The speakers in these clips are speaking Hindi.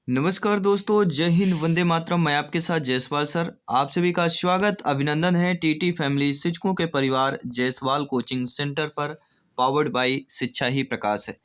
नमस्कार दोस्तों, जय हिंद, वंदे मातरम। मैं आपके साथ जायसवाल सर। आप सभी का स्वागत अभिनंदन है टीटी फैमिली शिक्षकों के परिवार जायसवाल कोचिंग सेंटर पर, पावर्ड बाय शिक्षा ही प्रकाश है।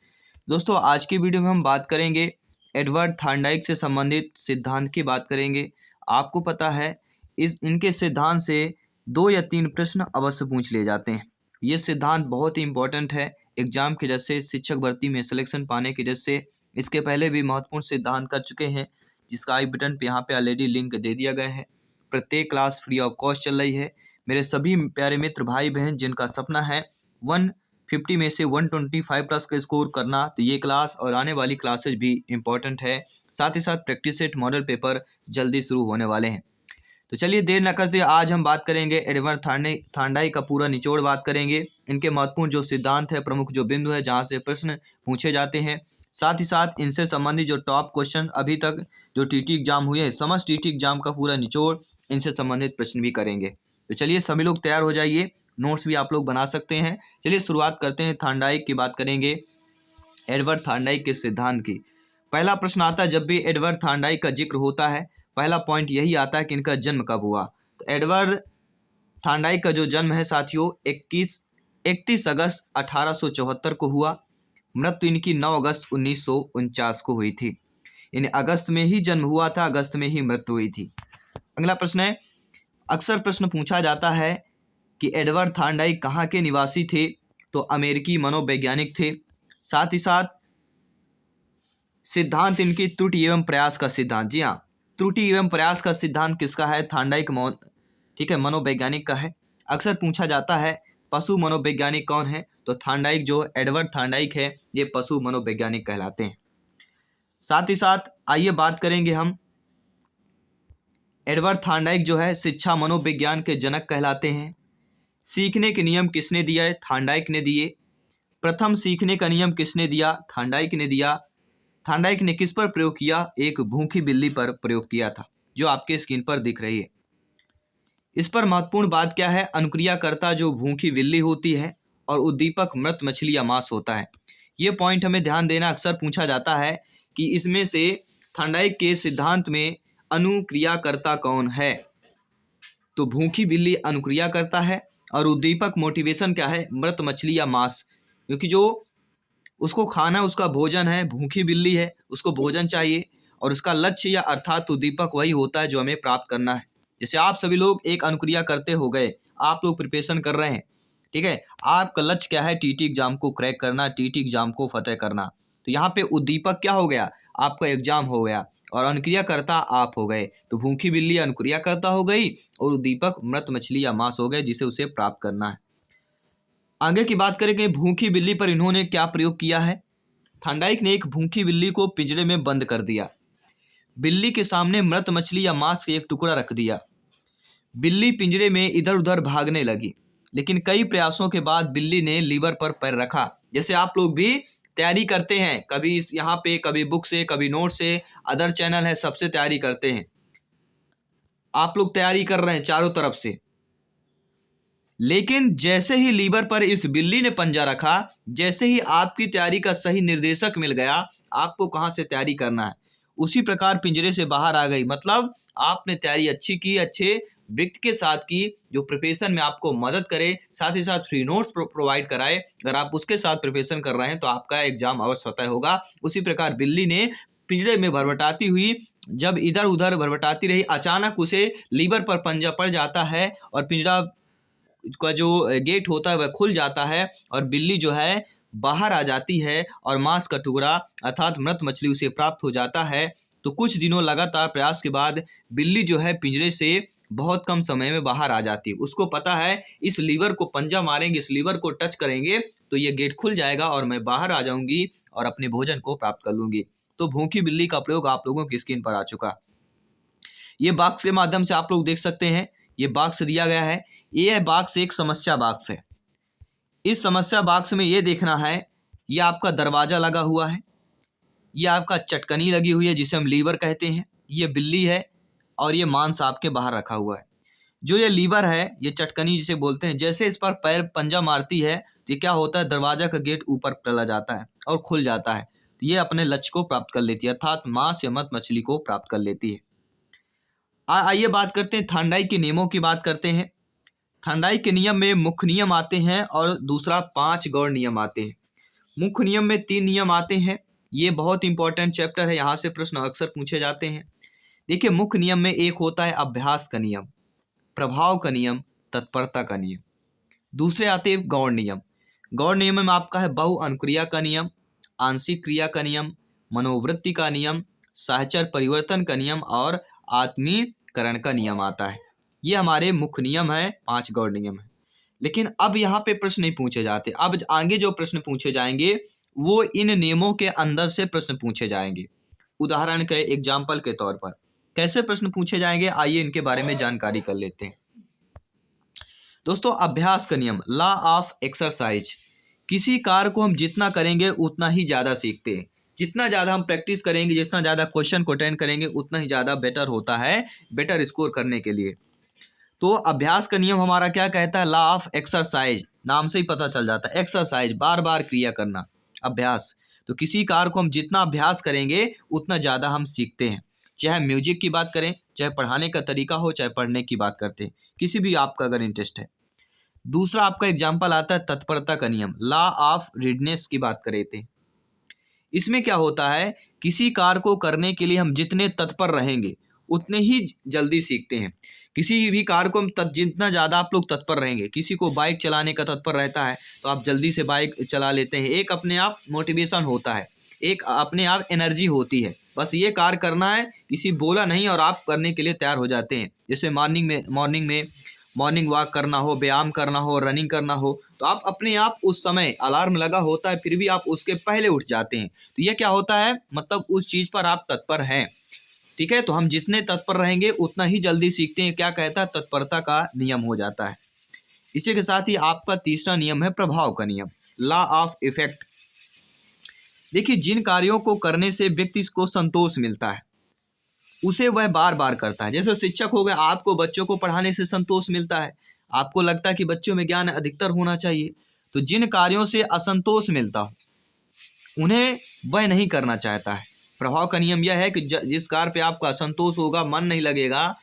दोस्तों, आज की वीडियो में हम बात करेंगे एडवर्ड थार्नडाइक से संबंधित सिद्धांत की बात करेंगे। आपको पता है इनके सिद्धांत से 2 या 3 प्रश्न अवश्य पूछ लिए जाते हैं। ये सिद्धांत बहुत ही इंपॉर्टेंट है एग्जाम की वजह से, शिक्षक भर्ती में सिलेक्शन पाने की वजह से। इसके पहले भी महत्वपूर्ण सिद्धांत कर चुके हैं, जिसका आई बटन पे यहाँ पे ऑलरेडी लिंक दे दिया गया है। प्रत्येक क्लास फ्री ऑफ कॉस्ट चल रही है। मेरे सभी प्यारे मित्र भाई बहन जिनका सपना है 150 में से 125 प्लस का स्कोर करना, तो ये क्लास और आने वाली क्लासेज भी इम्पोर्टेंट है। साथ ही साथ प्रैक्टिस सेट मॉडल पेपर जल्दी शुरू होने वाले हैं। तो चलिए देर न करते आज हम बात करेंगे एडवर्ड थार्नडाइक का पूरा निचोड़ बात करेंगे। इनके महत्वपूर्ण जो सिद्धांत है, प्रमुख जो बिंदु है जहाँ से प्रश्न पूछे जाते हैं, साथ ही साथ इनसे संबंधित जो टॉप क्वेश्चन अभी तक जो टीटी एग्जाम हुए हैं, समस्त टीटी एग्जाम का पूरा निचोड़, इनसे संबंधित प्रश्न भी करेंगे। तो चलिए सभी लोग तैयार हो जाइए, नोट्स भी आप लोग बना सकते हैं। चलिए शुरुआत करते हैं। थार्नडाइक की बात करेंगे, एडवर्ड थार्नडाइक के सिद्धांत की। पहला प्रश्न आता है, जब भी एडवर्ड थार्नडाइक का जिक्र होता है, पहला पॉइंट यही आता है कि इनका जन्म कब हुआ। तो एडवर्ड थार्नडाइक का जो जन्म है साथियों 31 अगस्त 1874 को हुआ। मृत्यु इनकी 9 अगस्त 1949 को हुई थी। यानी अगस्त में ही जन्म हुआ था, अगस्त में ही मृत्यु हुई थी। अगला प्रश्न है, अक्सर प्रश्न पूछा जाता है कि एडवर्ड थार्नडाइक कहाँ के निवासी थे। तो अमेरिकी मनोवैज्ञानिक थे। साथ ही साथ सिद्धांत इनकी त्रुटि एवं प्रयास का सिद्धांत, जी हाँ, त्रुटि एवं प्रयास का सिद्धांत किसका है? थार्नडाइक ठीक है, मनोवैज्ञानिक का है। अक्सर पूछा जाता है पशु मनोवैज्ञानिक कौन है, तो थार्नडाइक जो एडवर्ड थार्नडाइक है ये पशु मनोवैज्ञानिक कहलाते हैं। साथ ही साथ आइए बात करेंगे हम, एडवर्ड थार्नडाइक जो है शिक्षा मनोविज्ञान के जनक कहलाते हैं। सीखने के नियम किसने दिया है? थार्नडाइक ने दिए। प्रथम सीखने का नियम किसने दिया? थार्नडाइक ने दिया। थार्नडाइक ने किस पर प्रयोग किया? एक भूखी बिल्ली पर प्रयोग किया था, जो आपके स्क्रीन पर दिख रही है। इस पर महत्वपूर्ण बात क्या है? अनुक्रियाकर्ता जो भूखी बिल्ली होती है और उद्दीपक मृत मछली या मांस होता है। ये पॉइंट हमें ध्यान देना, अक्सर पूछा जाता है कि इसमें से थार्नडाइक के सिद्धांत में अनुक्रियाकर्ता कौन है। तो भूखी बिल्ली अनुक्रियाकर्ता है और उद्दीपक मोटिवेशन क्या है? मृत मछली या मांस, क्योंकि जो उसको खाना उसका भोजन है, भूखी बिल्ली है, उसको भोजन चाहिए और उसका लक्ष्य या अर्थात उद्दीपक वही होता है जो हमें प्राप्त करना है। जैसे आप सभी लोग एक अनुक्रिया करते हो गए, आप लोग प्रिपरेशन कर रहे हैं, ठीक है, आपका लक्ष्य क्या है? टीटी एग्जाम को क्रैक करना, टीटी एग्जाम को फतेह करना। तो यहाँ पे उद्दीपक क्या हो गया? आपका एग्जाम हो गया और अनुक्रियाकर्ता आप हो गए। तो भूखी बिल्ली अनुक्रियाकर्ता हो गई और उद्दीपक मृत मछली या मांस हो गए, जिसे उसे प्राप्त करना है। आगे की बात करें कि भूखी बिल्ली पर इन्होंने क्या प्रयोग किया है। थार्नडाइक ने एक भूखी बिल्ली को पिंजरे में बंद कर दिया। बिल्ली के सामने मृत मछली या मांस का एक टुकड़ा रख दिया। बिल्ली पिंजरे में इधर उधर भागने लगी, लेकिन कई प्रयासों के बाद बिल्ली ने लीवर पर पैर रखा। जैसे आप लोग भी तैयारी करते हैं, कभी इस यहाँ पे, कभी बुक से, कभी नोट से, अदर चैनल है, सबसे तैयारी करते हैं। आप लोग तैयारी कर रहे हैं चारों तरफ से, लेकिन जैसे ही लीवर पर इस बिल्ली ने पंजा रखा, जैसे ही आपकी तैयारी का सही निर्देशक मिल गया, आपको कहाँ से तैयारी करना है, उसी प्रकार पिंजरे से बाहर आ गई। मतलब आपने तैयारी अच्छी की, अच्छे व्यक्ति के साथ की, जो प्रिपरेशन में आपको मदद करे, साथ ही साथ फ्री नोट्स प्रोवाइड कराए। अगर आप उसके साथ प्रिपरेशन कर रहे हैं तो आपका एग्जाम अवश्य होता होगा। उसी प्रकार बिल्ली ने पिंजरे में भरभटाती हुई, जब इधर उधर भरभटाती रही, अचानक उसे लीवर पर पंजा पड़ जाता है और पिंजरा का जो गेट होता है वह खुल जाता है और बिल्ली जो है बाहर आ जाती है और मांस का टुकड़ा अर्थात मृत मछली उसे प्राप्त हो जाता है। तो कुछ दिनों लगातार प्रयास के बाद बिल्ली जो है पिंजरे से बहुत कम समय में बाहर आ जाती है। उसको पता है इस लीवर को पंजा मारेंगे, इस लीवर को टच करेंगे तो ये गेट खुल जाएगा और मैं बाहर आ जाऊंगी और अपने भोजन को प्राप्त कर लूंगी। तो भूखी बिल्ली का प्रयोग आप लोगों की स्क्रीन पर आ चुका। ये बॉक्स के माध्यम से आप लोग देख सकते हैं, ये बॉक्स दिया गया है। ये बॉक्स एक समस्या बॉक्स है। इस समस्या बॉक्स में ये देखना है, ये आपका दरवाजा लगा हुआ है, ये आपका चटकनी लगी हुई है जिसे हम लीवर कहते हैं, ये बिल्ली है और ये मांस आपके बाहर रखा हुआ है। जो ये लीवर है, ये चटकनी जिसे बोलते हैं, जैसे इस पर पैर पंजा मारती है तो ये क्या होता है? दरवाजा का गेट ऊपर चला जाता है और खुल जाता है। ये अपने लक्ष्य को प्राप्त कर लेती है, अर्थात मांस या मत मछली को प्राप्त कर लेती है। आइए बात करते हैं थांडाई के नियमों की बात करते हैं। थांडाई के नियम में मुख्य नियम आते हैं और दूसरा 5 गौण नियम आते हैं। मुख्य नियम में 3 नियम आते हैं। ये बहुत इंपॉर्टेंट चैप्टर है, यहाँ से प्रश्न अक्सर पूछे जाते हैं। देखिए, मुख्य नियम में एक होता है अभ्यास का नियम, प्रभाव का नियम, तत्परता का नियम। दूसरे आते हैं गौण नियम। गौण नियम में आपका है बहु अनुक्रिया का नियम, आंशिक क्रिया का नियम, मनोवृत्ति का नियम, सहचर परिवर्तन का नियम और आत्मीकरण का नियम आता है। ये हमारे मुख्य नियम है, 5 गौण नियम है। लेकिन अब यहाँ पे प्रश्न नहीं पूछे जाते। अब आगे जो प्रश्न पूछे जाएंगे वो इन नियमों के अंदर से प्रश्न पूछे जाएंगे। उदाहरण के एग्जाम्पल के तौर पर कैसे प्रश्न पूछे जाएंगे, आइए इनके बारे में जानकारी कर लेते हैं। दोस्तों, अभ्यास का नियम, लॉ ऑफ एक्सरसाइज। किसी कार्य को हम जितना करेंगे उतना ही ज़्यादा सीखते हैं। जितना ज़्यादा हम प्रैक्टिस करेंगे, जितना ज़्यादा क्वेश्चन को अटेंड करेंगे, उतना ही ज़्यादा बेटर होता है, बेटर स्कोर करने के लिए। तो अभ्यास का नियम हमारा क्या कहता है, लॉ ऑफ एक्सरसाइज, नाम से ही पता चल जाता है। एक्सरसाइज, बार बार क्रिया करना, अभ्यास। तो किसी कार्य को हम जितना अभ्यास करेंगे उतना ज़्यादा हम सीखते हैं। चाहे म्यूजिक की बात करें, चाहे पढ़ाने का तरीका हो, चाहे पढ़ने की बात करते हैं, किसी भी आपका अगर इंटरेस्ट है। दूसरा आपका एग्जाम्पल आता है तत्परता का नियम, लॉ ऑफ रीडनेस की बात करे थे। इसमें क्या होता है, किसी कार्य को करने के लिए हम जितने तत्पर रहेंगे उतने ही जल्दी सीखते हैं। किसी भी कार्य को हम जितना ज़्यादा आप लोग तत्पर रहेंगे, किसी को बाइक चलाने का तत्पर रहता है तो आप जल्दी से बाइक चला लेते हैं। एक अपने आप मोटिवेशन होता है, एक अपने आप एनर्जी होती है, बस ये कार्य करना है, किसी बोला नहीं और आप करने के लिए तैयार हो जाते हैं। जैसे मॉर्निंग वॉक करना हो, व्यायाम करना हो, रनिंग करना हो, तो आप अपने आप उस समय अलार्म लगा होता है फिर भी आप उसके पहले उठ जाते हैं। तो ये क्या होता है, मतलब उस चीज़ पर आप तत्पर हैं। ठीक है, तो हम जितने तत्पर रहेंगे उतना ही जल्दी सीखते हैं। क्या कहता है, तत्परता का नियम हो जाता है। इसी के साथ ही आपका तीसरा नियम है प्रभाव का नियम, लॉ ऑफ इफेक्ट। देखिए, जिन कार्यों को करने से व्यक्ति को संतोष मिलता है उसे वह बार बार करता है। जैसे शिक्षक हो गए, आपको बच्चों को पढ़ाने से संतोष मिलता है, आपको लगता है कि बच्चों में ज्ञान अधिकतर होना चाहिए। तो जिन कार्यों से असंतोष मिलता हो उन्हें वह नहीं करना चाहता है। प्रभाव का नियम यह है कि जिस कार्य पे आपका असंतोष होगा, मन नहीं लगेगा,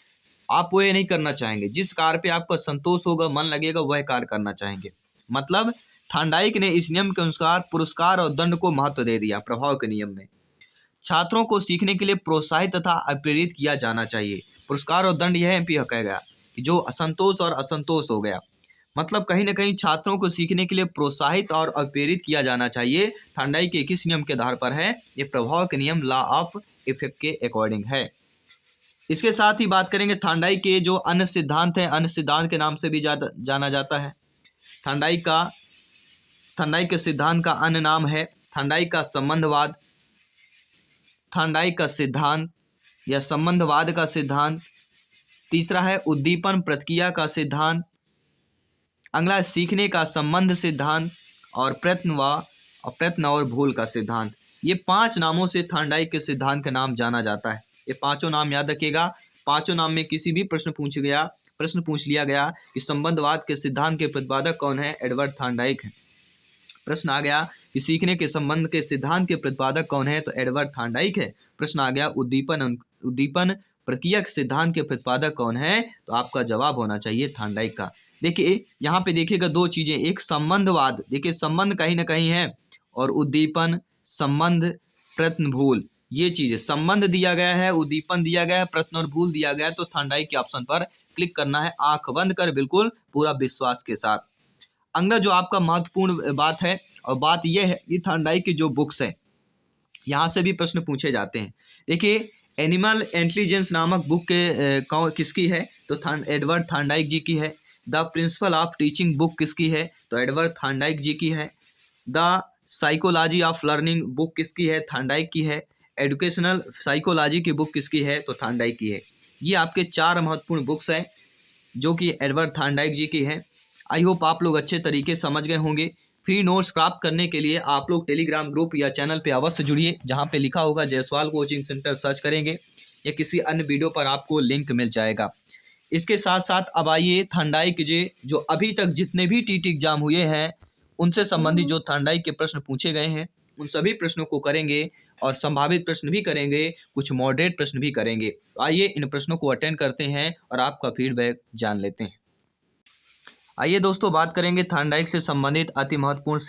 आप वह नहीं करना चाहेंगे। जिस कार्य पे आपका संतोष होगा, मन लगेगा, वह कार्य करना चाहेंगे। मतलब थांडाइक ने इस नियम के अनुसार पुरस्कार और दंड को महत्व दे दिया। प्रभाव के नियम में छात्रों को सीखने के लिए प्रोत्साहित तथा प्रेरित किया जाना चाहिए। पुरस्कार और दंड यह कह गया कि जो असंतोष और असंतोष हो गया, मतलब कहीं ना कहीं छात्रों को सीखने के लिए प्रोत्साहित और प्रेरित किया जाना चाहिए। थांडाई के किस नियम के आधार पर है, ये प्रभाव के नियम, लॉ ऑफ इफेक्ट के अकॉर्डिंग है। इसके साथ ही बात करेंगे थांडाई के जो अन्य सिद्धांत हैं, अन्य सिद्धांत के नाम से भी जाना जाता है। थांडाई के सिद्धांत का अन्य नाम है थांडाई का संबंधवाद, थांडाई का सिद्धांत या संबंधवाद का सिद्धांत। तीसरा है उद्दीपन प्रतिक्रिया का सिद्धांत। अगला सीखने का संबंध सिद्धांत और प्रयत्न और भूल का सिद्धांत। ये 5 नामों से थांडाई के सिद्धांत का नाम जाना जाता है। ये 5 नाम याद रखिएगा। 5 नाम में किसी भी प्रश्न पूछ लिया गया कि संबंधवाद के सिद्धांत के प्रतिपादक कौन है, एडवर्ड थांडाइक है। प्रश्न आ गया कि सीखने के संबंध के सिद्धांत के प्रतिपादक कौन है, तो एडवर्ड थांडाइक है। प्रश्न आ गया उद्दीपन प्रक्रिया के सिद्धांत के प्रतिपादक कौन है, तो आपका जवाब होना चाहिए थांडाइक का। देखिए यहाँ पे देखिएगा 2 चीजें, एक संबंधवाद, देखिए संबंध कहीं ना कहीं है, और उद्दीपन, संबंध, प्रयत्न, भूल, ये चीजें, संबंध दिया गया है, उद्दीपन दिया गया है, प्रयत्न और भूल दिया गया है। तो थांडाइक के ऑप्शन पर क्लिक करना है, आंख बंद कर, बिल्कुल पूरा विश्वास के साथ। अगला जो आपका महत्वपूर्ण बात है, और बात यह है कि थांडाइक की जो बुक्स है यहाँ से भी प्रश्न पूछे जाते हैं। देखिए एनिमल इंटेलिजेंस नामक बुक के किसकी है, तो एडवर्ड थांडाइक जी की है। The principle of teaching book किसकी है, तो एडवर्ड थांडाइक जी की है। The psychology of learning book किसकी है, थांडाइक की है। एजुकेशनल साइकोलॉजी की बुक किसकी है, तो थांडाइक की है। ये आपके 4 महत्वपूर्ण बुक्स हैं जो कि एडवर्ड थांडाइक जी की है। आई होप आप लोग अच्छे तरीके समझ गए होंगे। फ्री नोट्स प्राप्त करने के लिए आप लोग टेलीग्राम ग्रुप या चैनल पे अवश्य जुड़िए, जहाँ पे लिखा होगा जायसवाल कोचिंग सेंटर, सर्च करेंगे या किसी अन्य वीडियो पर आपको लिंक मिल जाएगा। इसके साथ साथ अब आइए थांडाइक के जो अभी तक जितने भी टीटी एग्जाम हुए हैं उनसे संबंधित जो थांडाइक के प्रश्न पूछे गए हैं उन सभी प्रश्नों को करेंगे और संभावित प्रश्न भी करेंगे, कुछ मॉडरेट प्रश्न भी करेंगे। तो आइए इन प्रश्नों को अटेंड करते हैं और आपका फीडबैक जान लेते हैं। आइए दोस्तों, बात करेंगे थॉर्नडाइक से संबंधित अति महत्वपूर्ण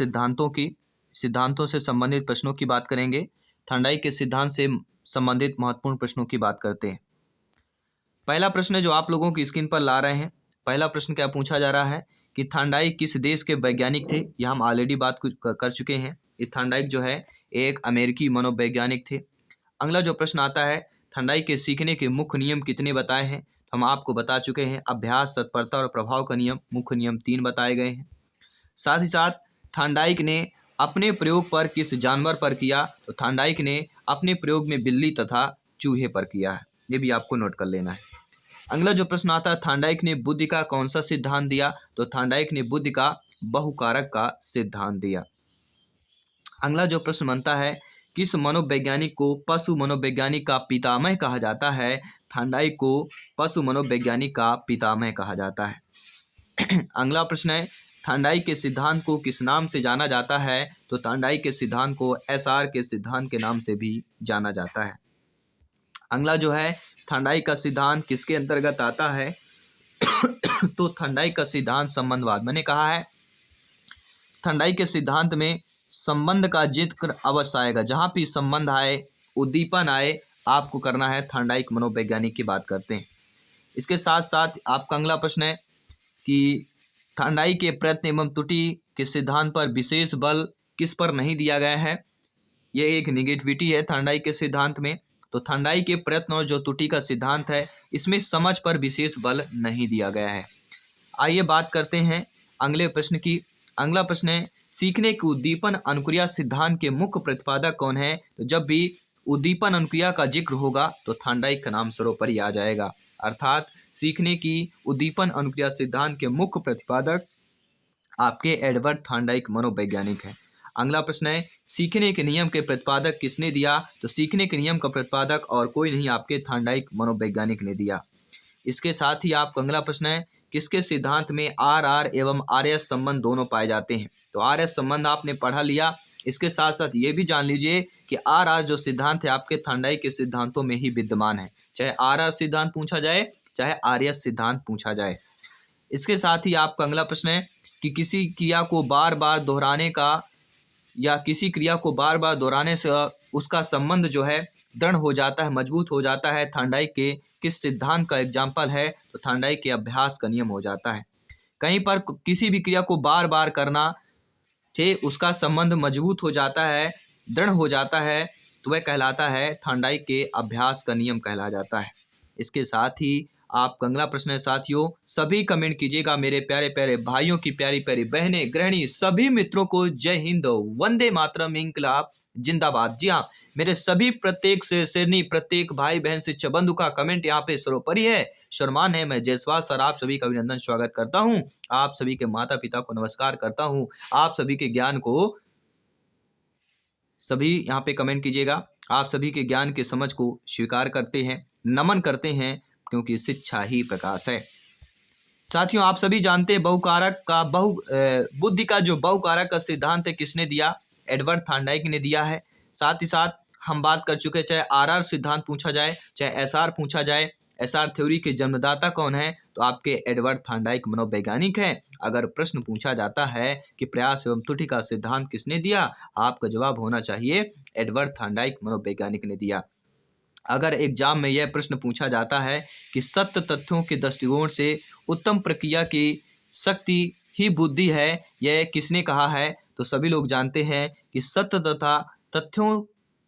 सिद्धांतों से संबंधित प्रश्नों की बात करेंगे। थॉर्नडाइक के सिद्धांत से संबंधित महत्वपूर्ण प्रश्नों की बात करते हैं। पहला प्रश्न जो आप लोगों की स्क्रीन पर ला रहे हैं, पहला प्रश्न क्या पूछा जा रहा है कि थॉर्नडाइक किस देश के वैज्ञानिक थे। यह हम ऑलरेडी बात कर चुके हैं। ये थॉर्नडाइक जो है एक अमेरिकी मनोवैज्ञानिक थे। अगला जो प्रश्न आता है, थॉर्नडाइक के सीखने के मुख्य नियम कितने बताए हैं। हम आपको बता चुके हैं, अभ्यास, तत्परता और प्रभाव का नियम, मुख्य नियम 3 बताए गए हैं। साथ ही साथ थॉर्नडाइक ने अपने प्रयोग पर किस जानवर पर किया, तो थॉर्नडाइक ने अपने प्रयोग में बिल्ली तथा चूहे पर किया है। ये भी आपको नोट कर लेना है। अगला जो प्रश्न आता है, थॉर्नडाइक ने बुद्धि का कौन सा सिद्धांत दिया, तो थॉर्नडाइक ने बुद्धि का बहुकारक का सिद्धांत दिया। अगला जो प्रश्न बनता है, किस मनोवैज्ञानिक को पशु मनोवैज्ञानिक का पितामह कहा जाता है। थॉर्नडाइक को पशु मनोवैज्ञानिक का पितामह कहा जाता है। अगला प्रश्न है, थॉर्नडाइक के सिद्धांत को किस नाम से जाना जाता है, तो थॉर्नडाइक के सिद्धांत को एसआर के सिद्धांत के नाम से भी जाना जाता है। अगला जो है, थॉर्नडाइक का सिद्धांत किसके अंतर्गत आता है, तो थॉर्नडाइक का सिद्धांत संबंधवाद। मैंने कहा है थॉर्नडाइक के सिद्धांत में संबंध का जिक्र अवश्य आएगा। जहाँ भी संबंध आए, उद्दीपन आए, आपको करना है थॉर्नडाइक मनोवैज्ञानिक की बात करते हैं। इसके साथ साथ आपका अगला प्रश्न है कि थॉर्नडाइक के प्रयत्न एवं त्रुटि के सिद्धांत पर विशेष बल किस पर नहीं दिया गया है। यह एक निगेटिविटी है थॉर्नडाइक के सिद्धांत में। तो थॉर्नडाइक के प्रयत्न और जो त्रुटि का सिद्धांत है, इसमें समझ पर विशेष बल नहीं दिया गया है। आइए बात करते हैं अगले प्रश्न की। अगला प्रश्न है, सीखने के उद्दीपन अनुक्रिया सिद्धांत के मुख्य प्रतिपादक कौन है। तो जब भी उद्दीपन अनुक्रिया का जिक्र होगा तो थॉर्नडाइक का नाम सर्वोपरि आ जाएगा। अर्थात सीखने की उद्दीपन अनुक्रिया सिद्धांत के मुख्य प्रतिपादक आपके एडवर्ड थॉर्नडाइक मनोवैज्ञानिक है। अगला प्रश्न है, सीखने के नियम के प्रतिपादक किसने दिया। तो सीखने के नियम का प्रतिपादक और कोई नहीं, आपके थॉर्नडाइक मनोवैज्ञानिक ने दिया। इसके साथ ही आपका अगला प्रश्न है, किसके सिद्धांत में आर आर एवं आर एस संबंध दोनों पाए जाते हैं। तो आर एस संबंध आपने पढ़ा लिया। इसके साथ साथ ये भी जान लीजिए कि आर आर जो सिद्धांत है आपके थॉर्नडाइक के सिद्धांतों में ही विद्यमान है, चाहे आर आर सिद्धांत पूछा जाए चाहे आर एस सिद्धांत पूछा जाए। इसके साथ ही आपका अगला प्रश्न है कि किसी क्रिया को बार बार दोहराने का या किसी क्रिया को बार बार दोहराने से उसका संबंध जो है दृढ़ हो जाता है, मजबूत हो जाता है। थॉर्नडाइक के किस सिद्धांत का एग्जाम्पल है, तो थॉर्नडाइक के अभ्यास का नियम हो जाता है। कहीं पर किसी भी क्रिया को बार बार करना से उसका संबंध मजबूत हो जाता है, दृढ़ हो जाता है, तो वह कहलाता है थॉर्नडाइक के अभ्यास का नियम कहला जाता है। इसके साथ ही आपका अगला प्रश्न है साथियों, सभी कमेंट कीजिएगा। मेरे प्यारे प्यारे भाइयों की प्यारी प्यारी बहनें, गृहिणी, सभी मित्रों को जय हिंद, वंदे मातरम, इंकलाब जिंदाबाद। जी हाँ, मेरे सभी प्रत्येक से श्रेणी, प्रत्येक भाई बहन से बंधु का कमेंट यहाँ पे सर्वोपरि है, शर्मान है। मैं जायसवाल सर आप सभी का अभिनंदन स्वागत करता हूँ। आप सभी के माता पिता को नमस्कार करता हूँ। आप सभी के ज्ञान को सभी यहाँ पे कमेंट कीजिएगा। आप सभी के ज्ञान के समझ को स्वीकार करते हैं, नमन करते हैं, क्योंकि शिक्षा ही प्रकाश है। साथियों, आप सभी जानते हैं बुद्धि का जो बहुकारक का सिद्धांत है किसने दिया, एडवर्ड थॉर्नडाइक ने दिया है। साथ ही साथ हम बात कर चुके, चाहे आरआर सिद्धांत पूछा जाए चाहे एसआर पूछा जाए, एसआर थ्योरी के जन्मदाता कौन है, तो आपके एडवर्ड थॉर्नडाइक मनोवैज्ञानिक हैं। अगर प्रश्न पूछा जाता है कि प्रयास एवं त्रुटि का सिद्धांत किसने दिया, आपका जवाब होना चाहिए एडवर्ड थॉर्नडाइक मनोवैज्ञानिक ने दिया। अगर एग्जाम में यह प्रश्न पूछा जाता है कि सत्य तथ्यों के दृष्टिकोण से उत्तम प्रक्रिया की शक्ति ही बुद्धि है, यह किसने कहा है, तो सभी लोग जानते हैं कि सत्य तथा तथ्यों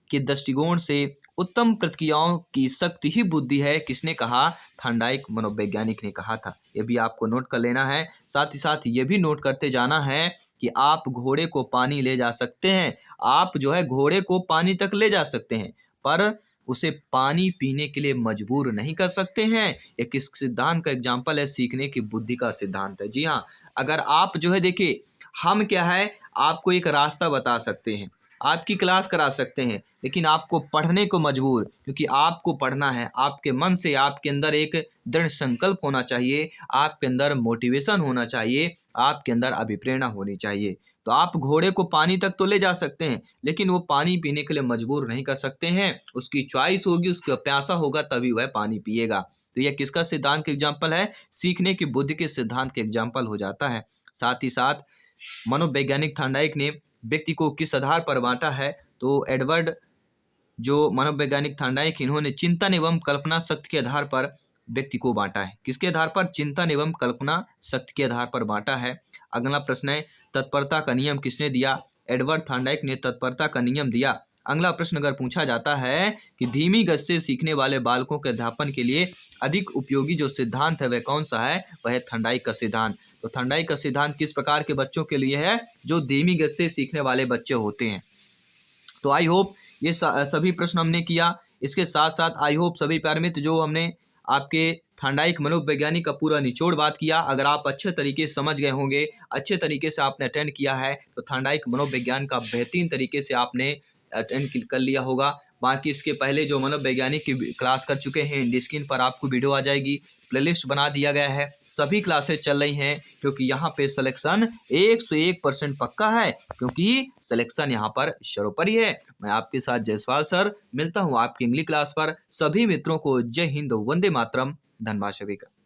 के दृष्टिकोण से उत्तम प्रक्रियाओं की शक्ति ही बुद्धि है, किसने कहा, थॉर्नडाइक मनोवैज्ञानिक ने कहा था। ये भी आपको नोट कर लेना है। साथ ही साथ ये भी नोट करते जाना है कि आप घोड़े को पानी ले जा सकते हैं, आप जो है घोड़े को पानी तक ले जा सकते हैं, पर उसे पानी पीने के लिए मजबूर नहीं कर सकते हैं। ये किस सिद्धांत का एग्जाम्पल है, सीखने की बुद्धि का सिद्धांत है। जी हाँ, अगर आप जो है देखिए, हम क्या है आपको एक रास्ता बता सकते हैं, आपकी क्लास करा सकते हैं, लेकिन आपको पढ़ने को मजबूर, क्योंकि आपको पढ़ना है, आपके मन से आपके अंदर एक दृढ़ संकल्प होना चाहिए, आपके अंदर मोटिवेशन होना चाहिए, आपके अंदर अभिप्रेरणा होनी चाहिए। तो आप घोड़े को पानी तक तो ले जा सकते हैं, लेकिन वो पानी पीने के लिए मजबूर नहीं कर सकते हैं। उसकी चॉइस होगी, उसका प्यासा होगा तभी वह पानी पिएगा। तो यह किसका सिद्धांत के एग्जाम्पल है? सीखने की बुद्धि के सिद्धांत के एग्जाम्पल हो जाता है। साथ ही साथ मनोवैज्ञानिक थॉर्नडाइक ने व्यक्ति को किस आधार पर बांटा है? तो एडवर्ड जो मनोवैज्ञानिक थॉर्नडाइक, इन्होंने चिंतन एवं कल्पना शक्ति के आधार पर व्यक्ति को बांटा है। किसके आधार पर? चिंतन एवं कल्पना शक्ति के आधार पर बांटा है। अगला प्रश्न है, तत्परता का नियम किसने दिया? एडवर्ड थॉर्नडाइक ने तत्परता का नियम दिया। अगला प्रश्न अगर पूछा जाता है कि धीमी गति से सीखने वाले बालकों के अध्यापन के लिए अधिक उपयोगी जो सिद्धांत है वह कौन सा है? वह है थॉर्नडाइक का सिद्धांत। तो थॉर्नडाइक का सिद्धांत किस प्रकार के बच्चों के लिए है? जो धीमी गति से सीखने वाले बच्चे होते हैं। तो आई होप ये सभी प्रश्न हमने किया। इसके साथ साथ आई होप सभी प्यारे मित्र जो हमने आपके थॉर्नडाइक मनोवैज्ञानिक का पूरा निचोड़ बात किया, अगर आप अच्छे तरीके से समझ गए होंगे, अच्छे तरीके से आपने अटेंड किया है, तो थॉर्नडाइक मनोविज्ञान का बेहतरीन तरीके से आपने अटेंड कर लिया होगा। बाकी इसके पहले जो मनोवैज्ञानिक की क्लास कर चुके हैं, इंडी स्क्रीन पर आपको वीडियो आ जाएगी, प्लेलिस्ट बना दिया गया है, सभी क्लासेस चल रही हैं, क्योंकि यहाँ पे सिलेक्शन 101% पक्का है, क्योंकि सिलेक्शन यहाँ पर सर्वोपरि है। मैं आपके साथ जायसवाल सर, मिलता हूँ आपकी अगली क्लास पर। सभी मित्रों को जय हिंद, वंदे मातरम, धन्यवाद सभी का।